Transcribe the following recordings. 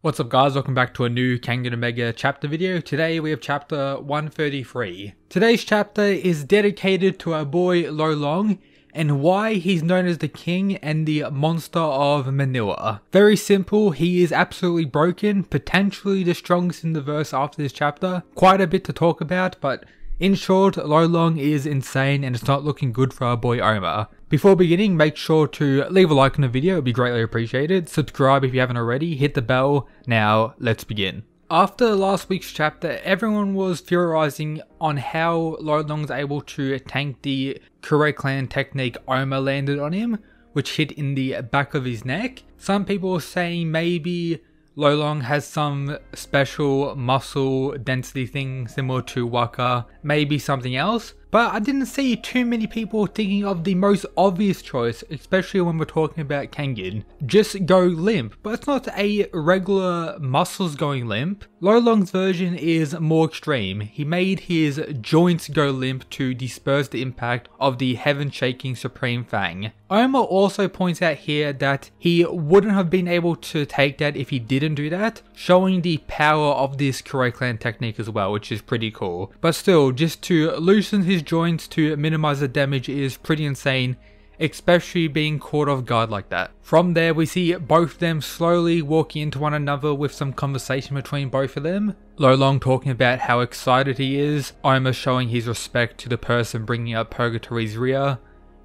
What's up guys, welcome back to a new Kangen Omega chapter video. Today we have chapter 133. Today's chapter is dedicated to our boy Lo Long and why he's known as the king and the monster of Manila. Very simple, he is absolutely broken, potentially the strongest in the verse after this chapter. Quite a bit to talk about, but in short, Lo Long is insane and it's not looking good for our boy Oma. Before beginning, make sure to leave a like on the video, it would be greatly appreciated. Subscribe if you haven't already, hit the bell. Now, let's begin. After last week's chapter, everyone was theorizing on how Lo Long's able to tank the Kure clan technique Oma landed on him, which hit in the back of his neck. Some people were saying maybe Lo Long has some special muscle density thing similar to Wakka, maybe something else. But I didn't see too many people thinking of the most obvious choice, especially when we're talking about Kangen. Just go limp, but it's not a regular muscles going limp. Lo Long's version is more extreme. He made his joints go limp to disperse the impact of the heaven-shaking Supreme Fang. Oma also points out here that he wouldn't have been able to take that if he didn't do that, showing the power of this Kure clan technique as well, which is pretty cool. But still, just to loosen his joints to minimize the damage is pretty insane, especially being caught off guard like that. From there we see both of them slowly walking into one another with some conversation between both of them. Lo Long talking about how excited he is, Oma showing his respect to the person bringing up Purgatory's rear,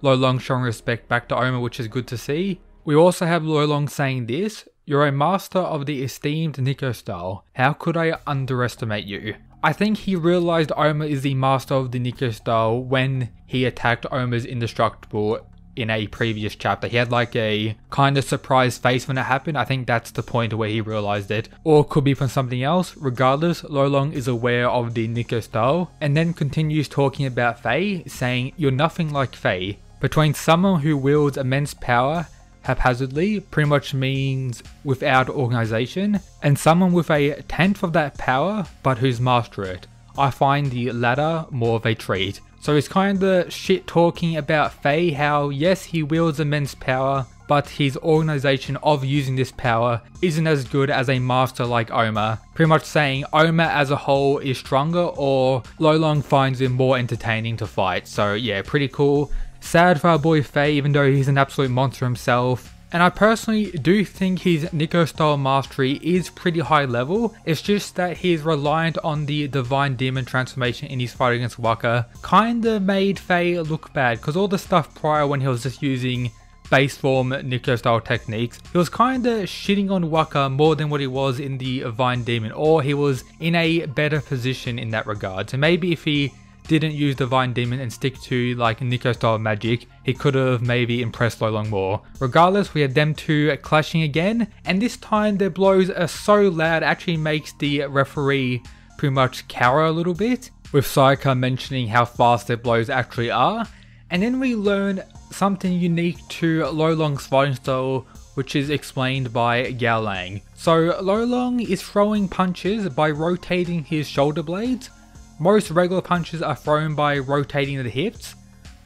Lo Long showing respect back to Oma, which is good to see. We also have Lo Long saying this: "You're a master of the esteemed Nico style. How could I underestimate you?" I think he realized Oma is the master of the Nico style when he attacked Oma's indestructible in a previous chapter. He had like a kind of surprised face when it happened. I think that's the point where he realized it. Or could be from something else. Regardless, Lo Long is aware of the Nico style and then continues talking about Faye, saying, "You're nothing like Faye. Between someone who wields immense power haphazardly, pretty much means without organization, and someone with a tenth of that power but who's master it, I find the latter more of a treat." So he's kind of shit talking about Faye, how yes he wields immense power but his organization of using this power isn't as good as a master like Oma. Pretty much saying Oma as a whole is stronger, or Lo Long finds him more entertaining to fight. So yeah, pretty cool. Sad for our boy Faye, even though he's an absolute monster himself. And I personally do think his Nico style mastery is pretty high level. It's just that he's reliant on the Divine Demon transformation in his fight against Wakka. Kinda made Faye look bad, because all the stuff prior when he was just using base form Nico style techniques, he was kinda shitting on Wakka more than what he was in the Divine Demon, or he was in a better position in that regard. So maybe if he didn't use Divine Demon and stick to like Nico style magic, he could have maybe impressed Lo Long more. Regardless, we had them two clashing again, and this time their blows are so loud it actually makes the referee pretty much cower a little bit, with Sayaka mentioning how fast their blows actually are. And then we learn something unique to Lo Long's fighting style, which is explained by Gao Lang. So Lo Long is throwing punches by rotating his shoulder blades. Most regular punches are thrown by rotating the hips,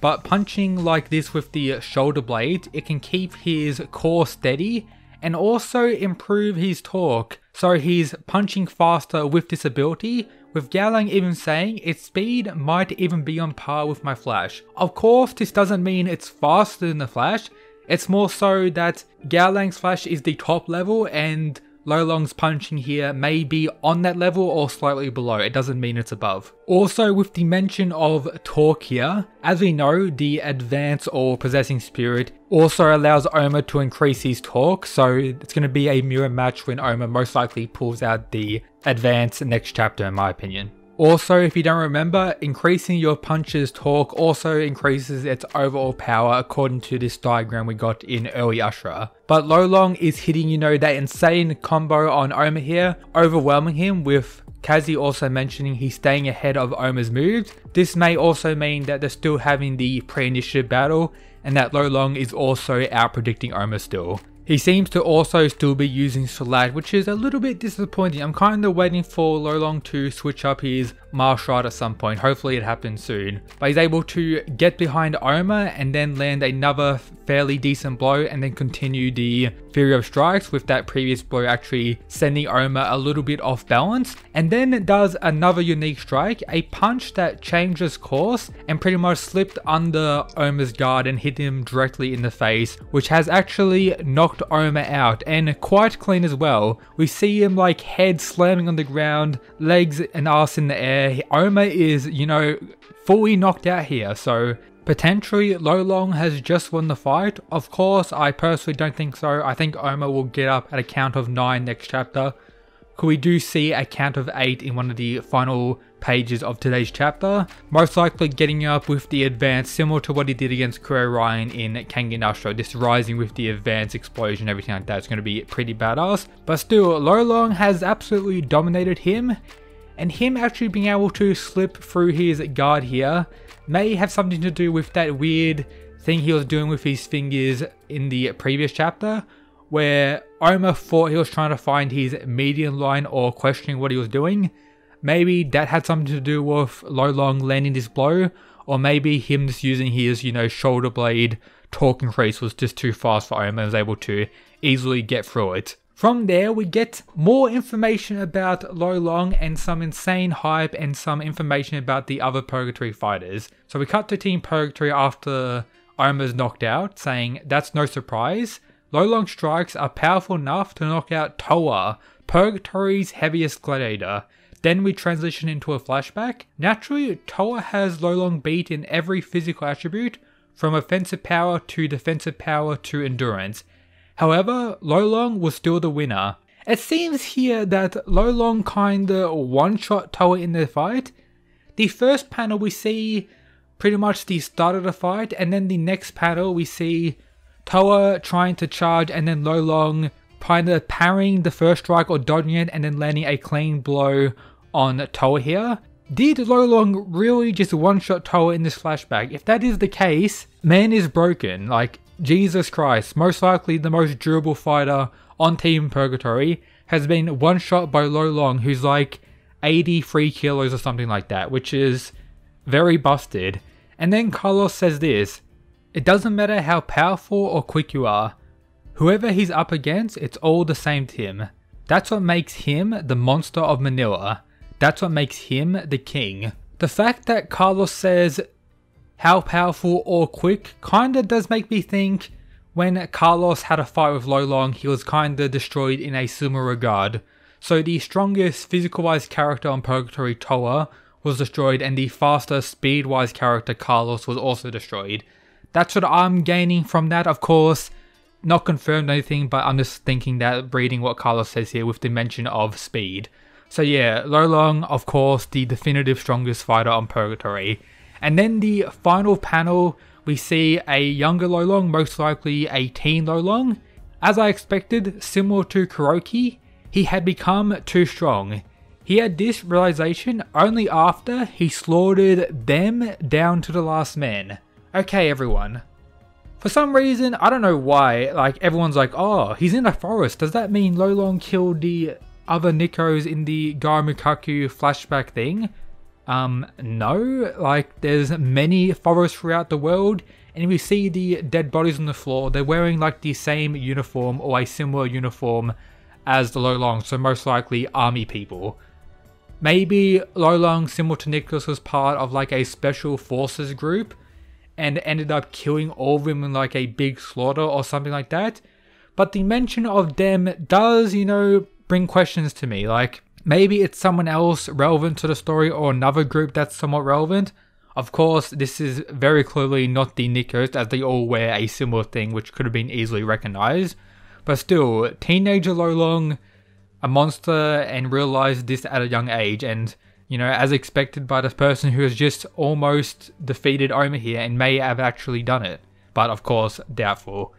but punching like this with the shoulder blade, it can keep his core steady and also improve his torque. So he's punching faster with this ability, with Gao Lang even saying its speed might even be on par with my Flash. Of course, this doesn't mean it's faster than the Flash, it's more so that Gao Lang's Flash is the top level and Lo Long's punching here may be on that level or slightly below, it doesn't mean it's above. Also, with the mention of torque here, as we know, the advance or possessing spirit also allows Oma to increase his torque, so it's going to be a mirror match when Oma most likely pulls out the advance next chapter in my opinion. Also, if you don't remember, increasing your punch's torque also increases its overall power according to this diagram we got in early Ashura. But Lo Long is hitting, you know, that insane combo on Oma here, overwhelming him, with Kazi also mentioning he's staying ahead of Oma's moves. This may also mean that they're still having the pre-initiative battle and that Lo Long is also out predicting Oma still. He seems to also still be using Select, which is a little bit disappointing. I'm kind of waiting for Lolong to switch up his martial art at some point. Hopefully it happens soon. But he's able to get behind Oma and then land another fairly decent blow and then continue the Fury of Strikes, with that previous blow actually sending Oma a little bit off balance. And then it does another unique strike, a punch that changes course and pretty much slipped under Oma's guard and hit him directly in the face, which has actually knocked Oma out, and quite clean as well. We see him like head slamming on the ground, legs and ass in the air. Oma is, you know, fully knocked out here, so potentially Lolong has just won the fight. Of course, I personally don't think so. I think Oma will get up at a count of 9 next chapter. We do see a count of 8 in one of the final pages of today's chapter, most likely getting up with the advance similar to what he did against Kuro Ryan in Kengan Ashura, this rising with the advance explosion, everything like that. It's going to be pretty badass, but still Lolong has absolutely dominated him, and him actually being able to slip through his guard here may have something to do with that weird thing he was doing with his fingers in the previous chapter, where Oma thought he was trying to find his median line or questioning what he was doing. Maybe that had something to do with Lolong landing this blow, or maybe him just using his, you know, shoulder blade torque increase was just too fast for Oma and was able to easily get through it. From there, we get more information about Lolong and some insane hype and some information about the other Purgatory fighters. So we cut to Team Purgatory after Oma's knocked out, saying that's no surprise. Lolong's strikes are powerful enough to knock out Towa, Purgatory's heaviest gladiator. Then we transition into a flashback. Naturally, Towa has Lolong beat in every physical attribute, from offensive power to defensive power to endurance. However, Lolong was still the winner. It seems here that Lolong kinda one-shot Towa in the fight. The first panel we see pretty much the start of the fight, and then the next panel we see Towa trying to charge and then Lolong kinda parrying the first strike or dodging it and then landing a clean blow on Towa here. Did Lolong really just one-shot Towa in this flashback? If that is the case, man is broken. Like, Jesus Christ, most likely the most durable fighter on Team Purgatory has been one-shot by Lolong, who's like 83 kilos or something like that, which is very busted. And then Carlos says this: it doesn't matter how powerful or quick you are, whoever he's up against, it's all the same to him. That's what makes him the monster of Manila. That's what makes him the king. The fact that Carlos says how powerful or quick kinda does make me think when Carlos had a fight with Lolong, he was kinda destroyed in a similar regard. So the strongest physical-wise character on Purgatory, Towa, was destroyed, and the faster speed-wise character, Carlos, was also destroyed. That's what I'm gaining from that. Of course, not confirmed anything, but I'm just thinking that, reading what Carlos says here with the mention of speed. So yeah, Lolong, of course, the definitive strongest fighter on Purgatory. And then the final panel, we see a younger Lolong, most likely a teen Lolong. As I expected, similar to Kuroki, he had become too strong. He had this realization only after he slaughtered them down to the last man. Okay everyone, for some reason, I don't know why, like everyone's like, oh, he's in a forest, does that mean Lolong killed the other Nikos in the Garamikaku flashback thing? No, like there's many forests throughout the world, and we see the dead bodies on the floor, they're wearing like the same uniform or a similar uniform as the Lolong, so most likely army people. Maybe Lolong, similar to Nicholas, was part of like a special forces group and ended up killing all of them in like a big slaughter or something like that. But the mention of them does, you know, bring questions to me. Like, maybe it's someone else relevant to the story or another group that's somewhat relevant. Of course, this is very clearly not the Nikos, as they all wear a similar thing which could have been easily recognized. But still, teenager Lolong, a monster, and realized this at a young age, and you know, as expected by the person who has just almost defeated Oma here and may have actually done it. But of course, doubtful.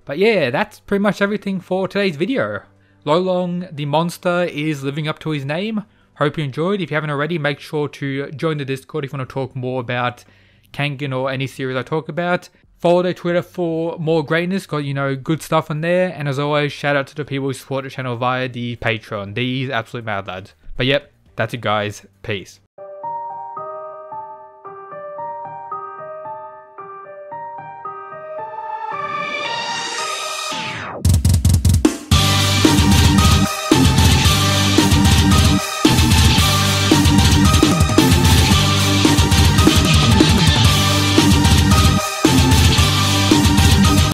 But yeah, that's pretty much everything for today's video. Lolong, the monster, is living up to his name. Hope you enjoyed. If you haven't already, make sure to join the Discord if you want to talk more about Kengan or any series I talk about. Follow their Twitter for more greatness, got, you know, good stuff on there. And as always, shout out to the people who support the channel via the Patreon. These absolute mad lads. But yep, that's it guys. Peace.